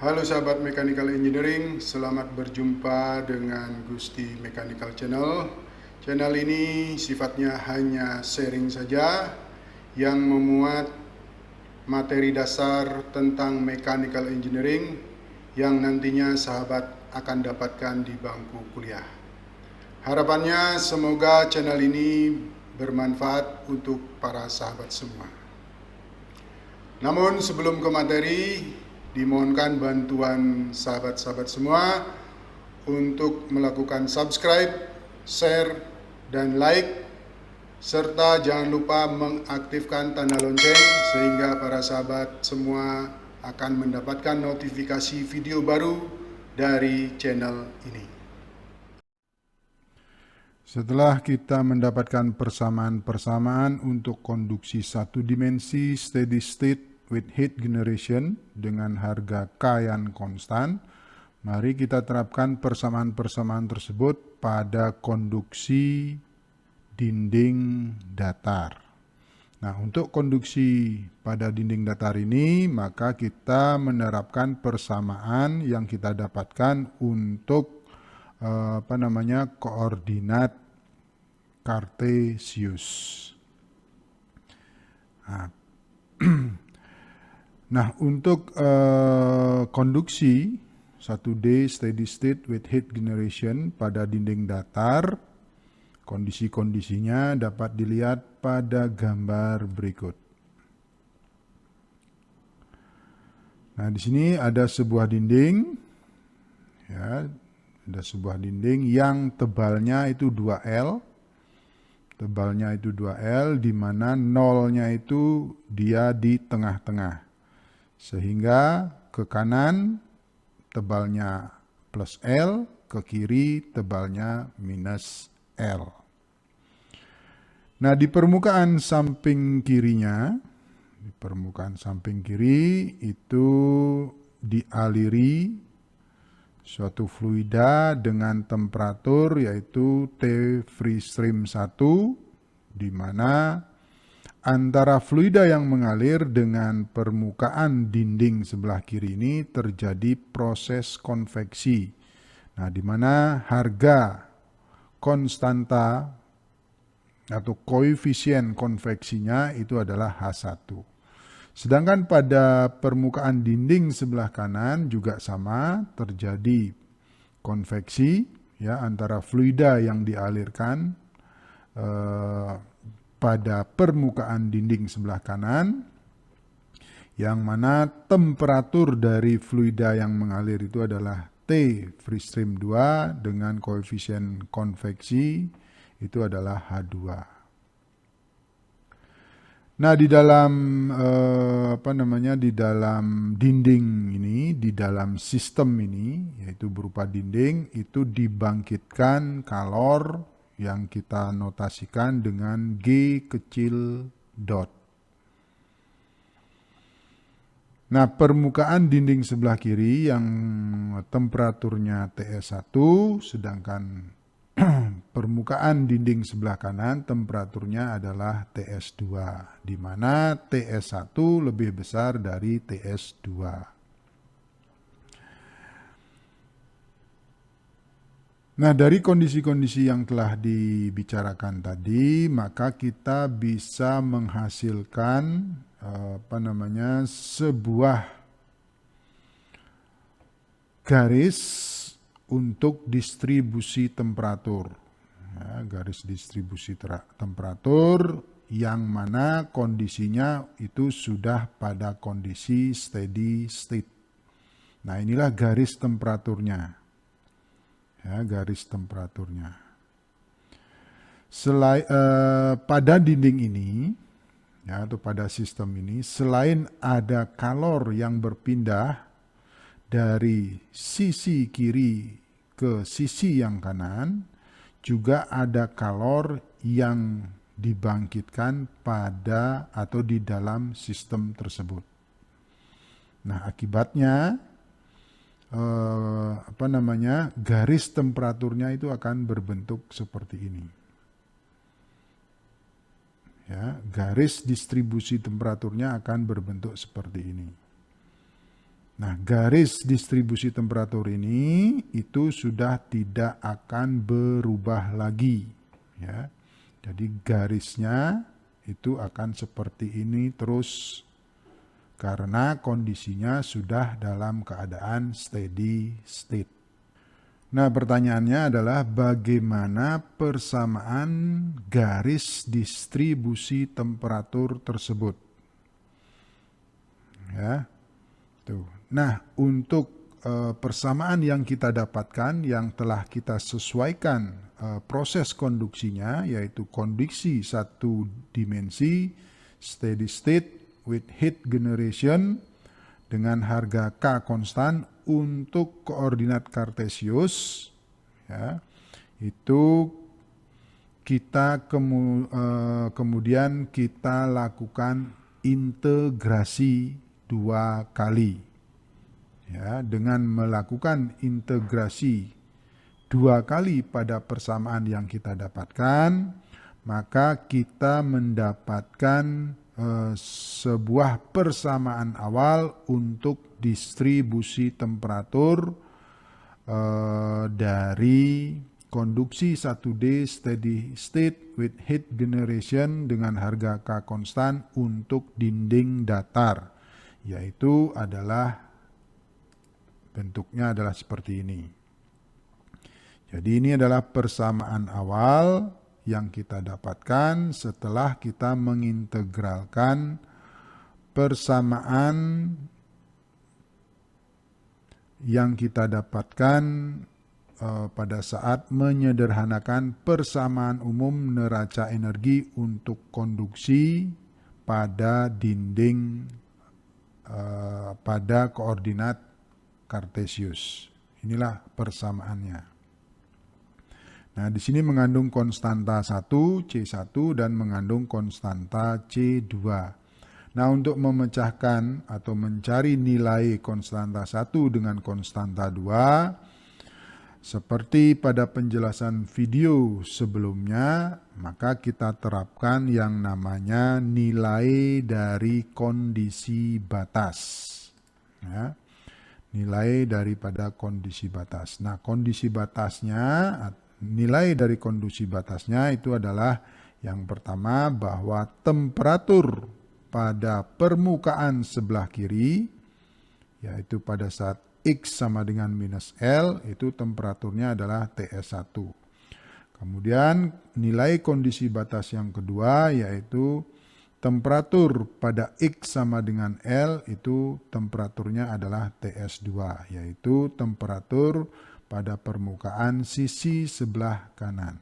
Halo sahabat Mechanical Engineering, selamat berjumpa dengan Gusti Mechanical Channel. Channel ini sifatnya hanya sharing saja yang memuat materi dasar tentang Mechanical Engineering yang nantinya sahabat akan dapatkan di bangku kuliah. Harapannya semoga channel ini bermanfaat untuk para sahabat semua. Namun sebelum ke materi, dimohonkan bantuan sahabat-sahabat semua untuk melakukan subscribe, share, dan like, serta jangan lupa mengaktifkan tanda lonceng sehingga para sahabat semua akan mendapatkan notifikasi video baru dari channel ini. Setelah kita mendapatkan persamaan-persamaan untuk konduksi satu dimensi steady state with heat generation dengan harga K yang konstan, mari kita terapkan persamaan-persamaan tersebut pada konduksi dinding datar. Nah, untuk konduksi pada dinding datar ini, maka kita menerapkan persamaan yang kita dapatkan untuk koordinat Kartesius. Nah, untuk konduksi 1D steady state with heat generation pada dinding datar, kondisi-kondisinya dapat dilihat pada gambar berikut. Nah, di sini ada sebuah dinding, ya, ada sebuah dinding yang tebalnya itu 2L. Tebalnya itu 2L, di mana nolnya itu dia di tengah-tengah. Sehingga ke kanan tebalnya plus L, ke kiri tebalnya minus L. Nah, di permukaan samping kirinya, di permukaan samping kiri itu dialiri suatu fluida dengan temperatur yaitu T free stream 1, di mana antara fluida yang mengalir dengan permukaan dinding sebelah kiri ini terjadi proses konveksi. Nah, di mana harga konstanta atau koefisien konveksinya itu adalah H1. Sedangkan pada permukaan dinding sebelah kanan juga sama, terjadi konveksi ya antara fluida yang dialirkan pada permukaan dinding sebelah kanan, yang mana temperatur dari fluida yang mengalir itu adalah T free stream 2 dengan koefisien konveksi itu adalah H2. Nah, di dalam di dalam dinding ini, di dalam sistem ini, yaitu berupa dinding, itu dibangkitkan kalor yang kita notasikan dengan G kecil dot. Nah, permukaan dinding sebelah kiri yang temperaturnya TS1, sedangkan permukaan dinding sebelah kanan temperaturnya adalah TS2, di mana TS1 lebih besar dari TS2. Nah, dari kondisi-kondisi yang telah dibicarakan tadi, maka kita bisa menghasilkan sebuah garis untuk distribusi temperatur. Ya, garis distribusi temperatur yang mana kondisinya itu sudah pada kondisi steady state. Nah, inilah garis temperaturnya. Ya, garis temperaturnya. Pada dinding ini, ya, atau pada sistem ini, selain ada kalor yang berpindah dari sisi kiri ke sisi yang kanan, juga ada kalor yang dibangkitkan pada atau di dalam sistem tersebut. Nah, akibatnya garis temperaturnya itu akan berbentuk seperti ini. Ya, garis distribusi temperaturnya akan berbentuk seperti ini. Nah, garis distribusi temperatur ini itu sudah tidak akan berubah lagi, ya. Jadi garisnya itu akan seperti ini terus karena kondisinya sudah dalam keadaan steady state. Nah, pertanyaannya adalah bagaimana persamaan garis distribusi temperatur tersebut? Ya. Tuh. Nah, untuk persamaan yang kita dapatkan yang telah kita sesuaikan proses konduksinya, yaitu konduksi satu dimensi steady state with heat generation dengan harga K konstan untuk koordinat kartesius, ya, itu kita kemudian kita lakukan integrasi 2 kali. Ya, dengan melakukan integrasi 2 kali pada persamaan yang kita dapatkan, maka kita mendapatkan sebuah persamaan awal untuk distribusi temperatur dari konduksi 1D steady state with heat generation dengan harga K konstan untuk dinding datar, yaitu adalah bentuknya adalah seperti ini. Jadi ini adalah persamaan awal yang kita dapatkan setelah kita mengintegralkan persamaan yang kita dapatkan pada saat menyederhanakan persamaan umum neraca energi untuk konduksi pada dinding pada koordinat kartesius. Inilah persamaannya. Nah, di sini mengandung konstanta 1, C1 dan mengandung konstanta C2. Nah, untuk memecahkan atau mencari nilai konstanta 1 dengan konstanta 2, seperti pada penjelasan video sebelumnya, maka kita terapkan yang namanya nilai dari kondisi batas. Ya, nilai daripada kondisi batas. Nah, kondisi batasnya, nilai dari kondisi batasnya itu adalah yang pertama bahwa temperatur pada permukaan sebelah kiri, yaitu pada saat X sama dengan minus L, itu temperaturnya adalah TS1. Kemudian nilai kondisi batas yang kedua yaitu temperatur pada X sama dengan L, itu temperaturnya adalah TS2, yaitu temperatur pada permukaan sisi sebelah kanan.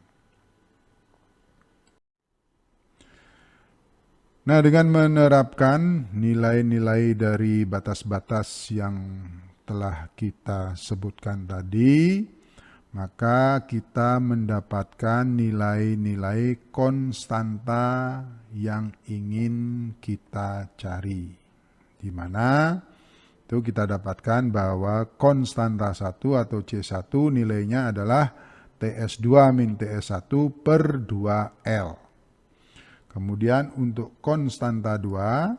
Nah, dengan menerapkan nilai-nilai dari batas-batas yang telah kita sebutkan tadi, maka kita mendapatkan nilai-nilai konstanta yang ingin kita cari. Di mana itu kita dapatkan bahwa konstanta 1 atau C1 nilainya adalah TS2 min TS1 per 2L. Kemudian untuk konstanta 2,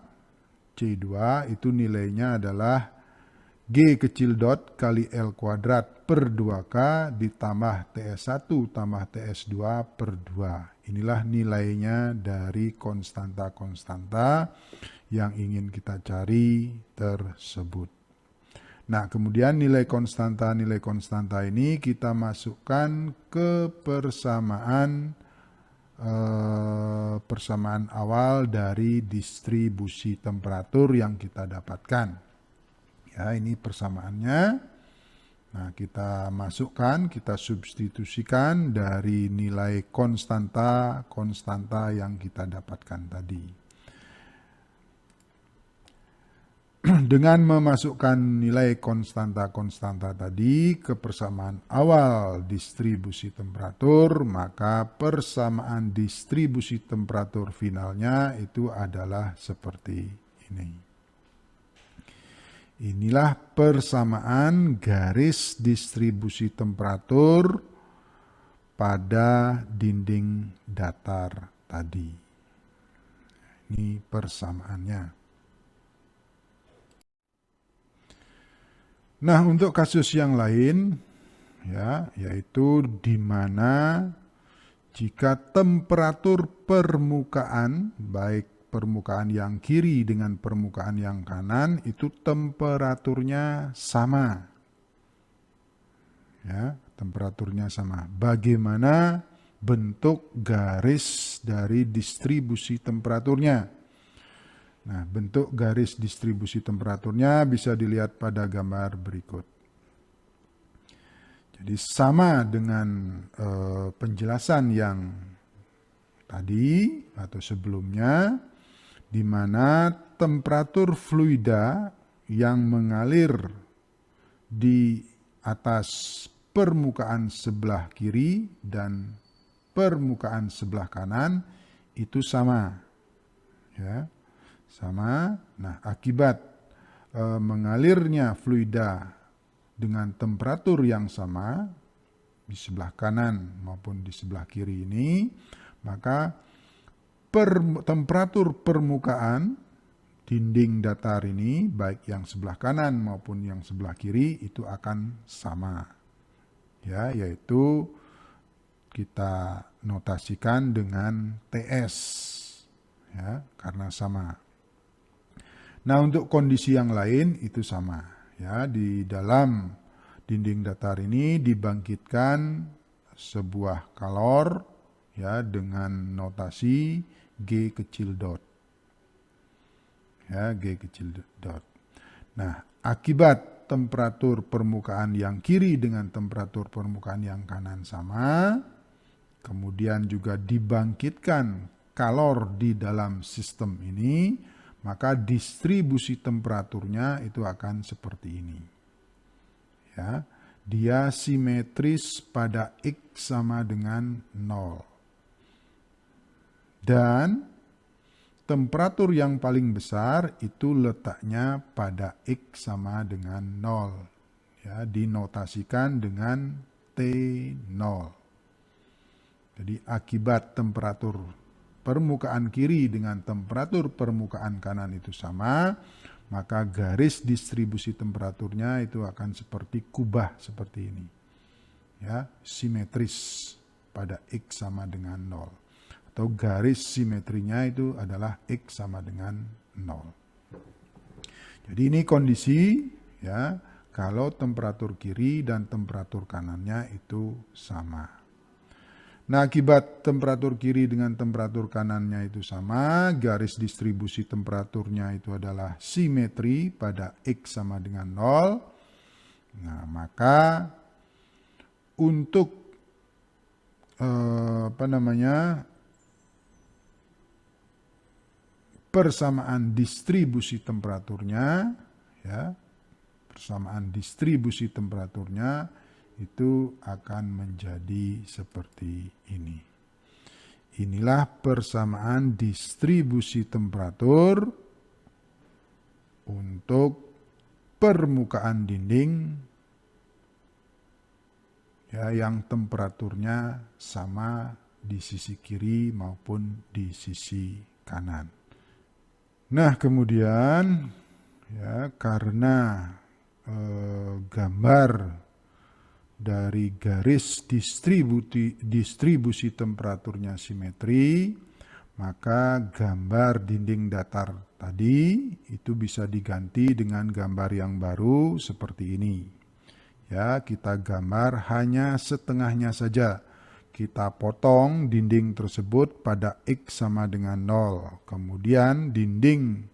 C2 itu nilainya adalah G kecil dot kali L kuadrat per 2K ditambah TS1 tambah TS2 per 2. Inilah nilainya dari konstanta-konstanta yang ingin kita cari tersebut. Nah, kemudian nilai konstanta ini kita masukkan ke persamaan awal dari distribusi temperatur yang kita dapatkan. Ya, ini persamaannya. Nah, kita masukkan, kita substitusikan dari nilai konstanta yang kita dapatkan tadi. Dengan memasukkan nilai konstanta tadi ke persamaan awal distribusi temperatur, maka persamaan distribusi temperatur finalnya itu adalah seperti ini. Inilah persamaan garis distribusi temperatur pada dinding datar tadi. Ini persamaannya. Nah, untuk kasus yang lain, ya, yaitu di mana jika temperatur permukaan, baik permukaan yang kiri dengan permukaan yang kanan, itu temperaturnya sama. Ya, temperaturnya sama. Bagaimana bentuk garis dari distribusi temperaturnya? Nah, bentuk garis distribusi temperaturnya bisa dilihat pada gambar berikut. Jadi sama dengan penjelasan yang tadi atau sebelumnya, di mana temperatur fluida yang mengalir di atas permukaan sebelah kiri dan permukaan sebelah kanan itu sama, ya, sama. Nah, akibat mengalirnya fluida dengan temperatur yang sama di sebelah kanan maupun di sebelah kiri ini, maka temperatur permukaan dinding datar ini, baik yang sebelah kanan maupun yang sebelah kiri, itu akan sama. Ya, yaitu kita notasikan dengan TS, ya, karena sama. Nah, untuk kondisi yang lain itu sama, ya. Di dalam dinding datar ini dibangkitkan sebuah kalor, ya, dengan notasi G kecil dot, ya, G kecil dot. Nah, akibat temperatur permukaan yang kiri dengan temperatur permukaan yang kanan sama, kemudian juga dibangkitkan kalor di dalam sistem ini, maka distribusi temperaturnya itu akan seperti ini. Ya, dia simetris pada X sama dengan 0. Dan temperatur yang paling besar itu letaknya pada X sama dengan 0. Ya, dinotasikan dengan T0. Jadi akibat temperatur permukaan kiri dengan temperatur permukaan kanan itu sama, maka garis distribusi temperaturnya itu akan seperti kubah seperti ini. Ya, simetris pada X sama dengan 0. Atau garis simetrinya itu adalah X sama dengan 0. Jadi ini kondisi, ya, kalau temperatur kiri dan temperatur kanannya itu sama. Nah, akibat temperatur kiri dengan temperatur kanannya itu sama, garis distribusi temperaturnya itu adalah simetri pada X sama dengan 0. Nah, maka untuk persamaan distribusi temperaturnya, ya, persamaan distribusi temperaturnya itu akan menjadi seperti ini. Inilah persamaan distribusi temperatur untuk permukaan dinding, ya, yang temperaturnya sama di sisi kiri maupun di sisi kanan. Nah, kemudian, ya, karena gambar dari garis distribusi temperaturnya simetri, maka gambar dinding datar tadi itu bisa diganti dengan gambar yang baru seperti ini. Ya, kita gambar hanya setengahnya saja. Kita potong dinding tersebut pada X sama dengan 0. Kemudian dinding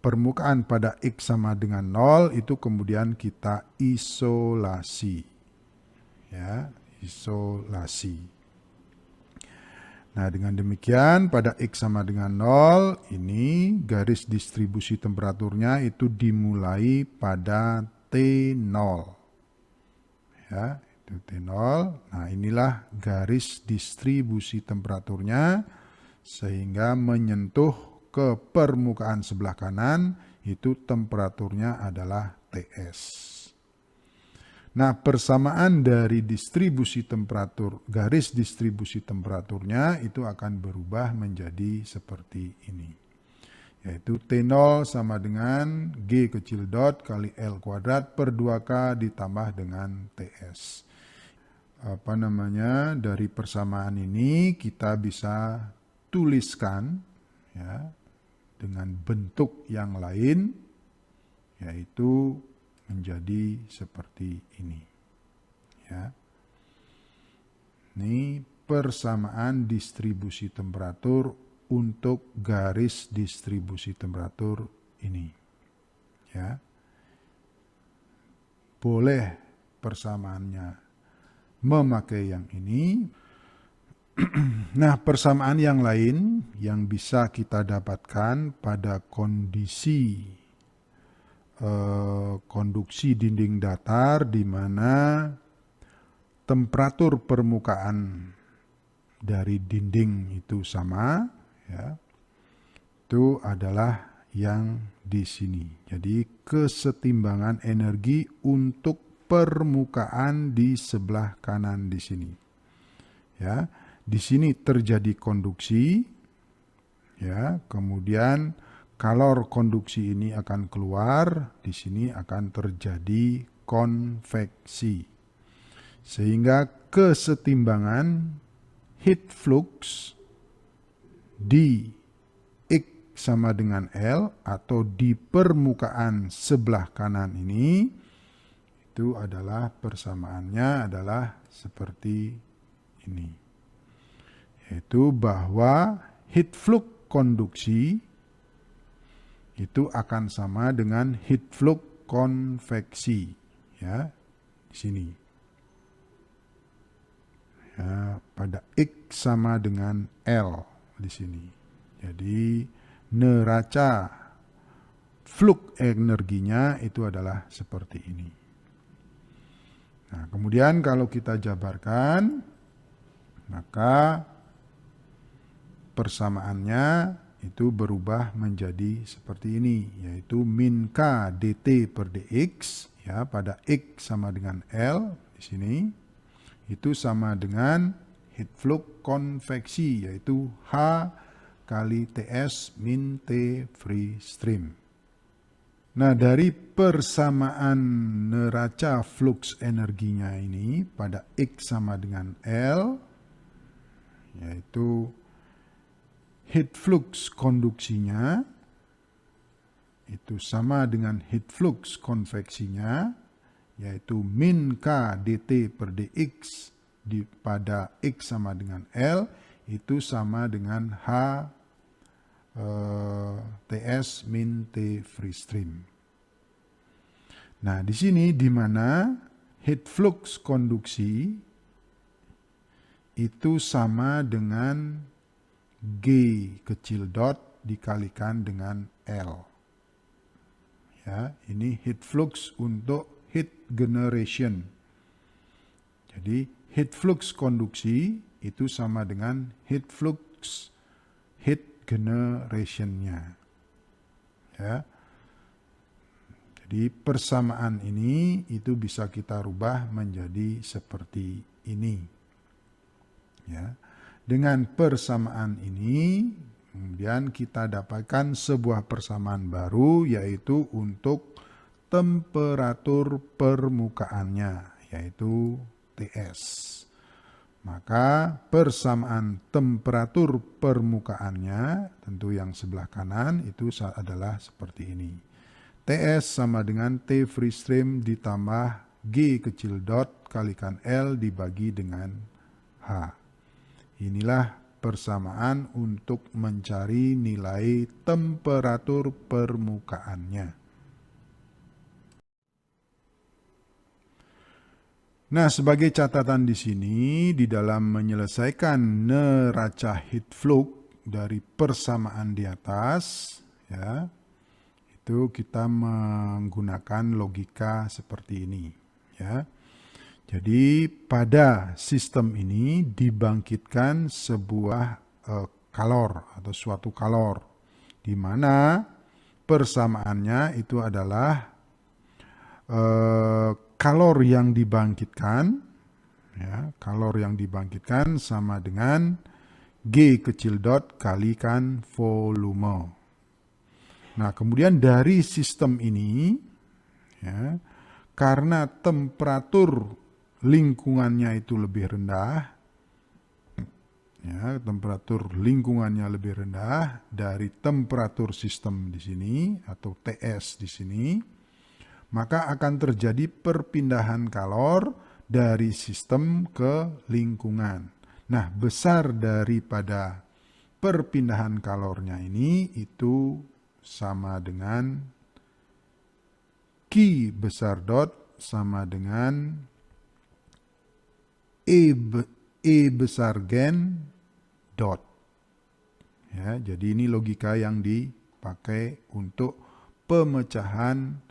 permukaan pada X sama dengan 0 itu kemudian kita isolasi. Ya, isolasi. Nah, dengan demikian pada X sama dengan 0 ini garis distribusi temperaturnya itu dimulai pada T0. Ya, itu T0. Nah, inilah garis distribusi temperaturnya sehingga menyentuh ke permukaan sebelah kanan, itu temperaturnya adalah TS. Nah, persamaan dari distribusi temperatur, garis distribusi temperaturnya itu akan berubah menjadi seperti ini. yaitu T0 sama dengan G kecil dot kali L kuadrat per 2K ditambah dengan TS. Dari persamaan ini kita bisa tuliskan ya dengan bentuk yang lain, yaitu menjadi seperti ini. Ya. Ini persamaan distribusi temperatur untuk garis distribusi temperatur ini. Ya. Boleh persamaannya memakai yang ini. Nah, persamaan yang lain yang bisa kita dapatkan pada kondisi konduksi dinding datar di mana temperatur permukaan dari dinding itu sama, ya, itu adalah yang di sini. Jadi kesetimbangan energi untuk permukaan di sebelah kanan di sini. Ya, di sini terjadi konduksi, ya, kemudian kalor konduksi ini akan keluar, di sini akan terjadi konveksi. Sehingga kesetimbangan heat flux di X sama dengan L atau di permukaan sebelah kanan ini, itu adalah persamaannya adalah seperti ini. Yaitu bahwa heat flux konduksi itu akan sama dengan heat flux konveksi, ya, di sini. Ya, pada X sama dengan L di sini. Jadi neraca flux energinya itu adalah seperti ini. Nah, kemudian kalau kita jabarkan, maka persamaannya itu berubah menjadi seperti ini, yaitu min K dt per dx, ya, pada X sama dengan L di sini. Itu sama dengan heat flux konveksi, yaitu H kali TS min T free stream. Nah, dari persamaan neraca flux energinya ini pada X sama dengan L, yaitu heat flux konduksinya itu sama dengan heat flux konveksinya, yaitu min K dt per dx pada X sama dengan L, itu sama dengan H TS min T free stream. Nah, di sini di mana heat flux konduksi itu sama dengan G kecil dot dikalikan dengan L. Ya, ini heat flux untuk heat generation. Jadi heat flux konduksi itu sama dengan heat flux heat generation-nya. Ya. Jadi persamaan ini itu bisa kita rubah menjadi seperti ini. Ya. Dengan persamaan ini kemudian kita dapatkan sebuah persamaan baru, yaitu untuk temperatur permukaannya, yaitu TS. Maka persamaan temperatur permukaannya, tentu yang sebelah kanan itu adalah seperti ini. TS sama dengan T free stream ditambah G kecil dot kalikan L dibagi dengan H. Inilah persamaan untuk mencari nilai temperatur permukaannya. Nah, sebagai catatan di sini, di dalam menyelesaikan neraca heat flux dari persamaan di atas, ya, itu kita menggunakan logika seperti ini, ya. Jadi pada sistem ini dibangkitkan sebuah kalor atau suatu kalor, di mana persamaannya itu adalah kalor yang dibangkitkan, ya, kalor yang dibangkitkan sama dengan G kecil dot kalikan volume. Nah, kemudian dari sistem ini, ya, karena temperatur lingkungannya itu lebih rendah, ya, temperatur lingkungannya lebih rendah dari temperatur sistem di sini atau TS di sini, maka akan terjadi perpindahan kalor dari sistem ke lingkungan. Nah, besar daripada perpindahan kalornya ini itu sama dengan Q besar dot sama dengan E besar gen dot. Ya, jadi ini logika yang dipakai untuk pemecahan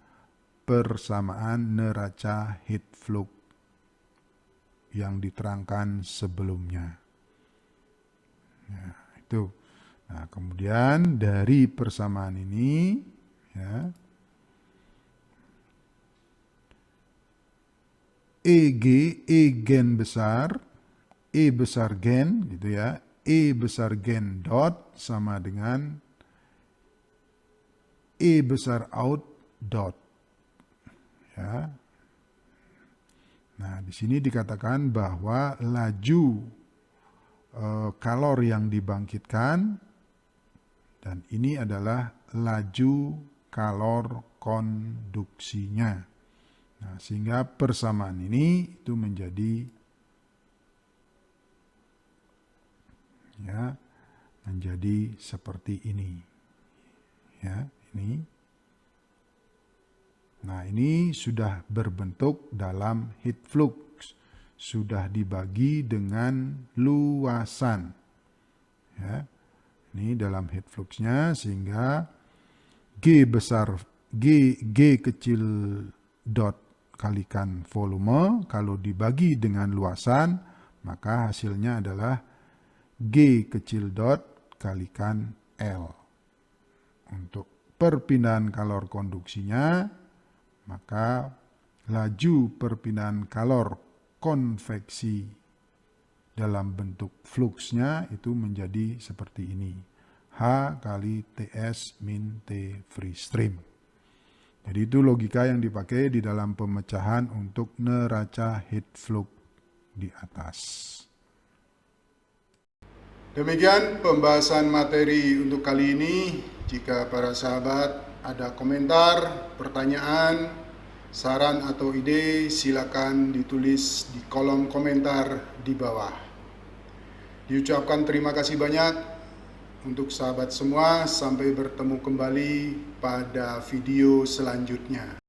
persamaan neraca heat flux yang diterangkan sebelumnya. Ya, itu. Nah, kemudian dari persamaan ini, ya, E gen besar, E besar gen, gitu ya, E besar gen dot sama dengan E besar out dot. Ya. Nah, di sini dikatakan bahwa laju kalor yang dibangkitkan, dan ini adalah laju kalor konduksinya. Nah, sehingga persamaan ini itu menjadi, ya, menjadi seperti ini. Ya, ini. Nah, ini sudah berbentuk dalam heat flux, sudah dibagi dengan luasan. Ya, ini dalam heat fluxnya, sehingga G kecil dot kalikan volume, kalau dibagi dengan luasan, maka hasilnya adalah G kecil dot kalikan L. Untuk perpindahan kalor konduksinya, maka laju perpindahan kalor konveksi dalam bentuk fluxnya itu menjadi seperti ini. H kali TS min T free stream. Jadi itu logika yang dipakai di dalam pemecahan untuk neraca heat flux di atas. Demikian pembahasan materi untuk kali ini. Jika para sahabat ada komentar, pertanyaan, saran atau ide, silakan ditulis di kolom komentar di bawah. Diucapkan terima kasih banyak untuk sahabat semua. Sampai bertemu kembali pada video selanjutnya.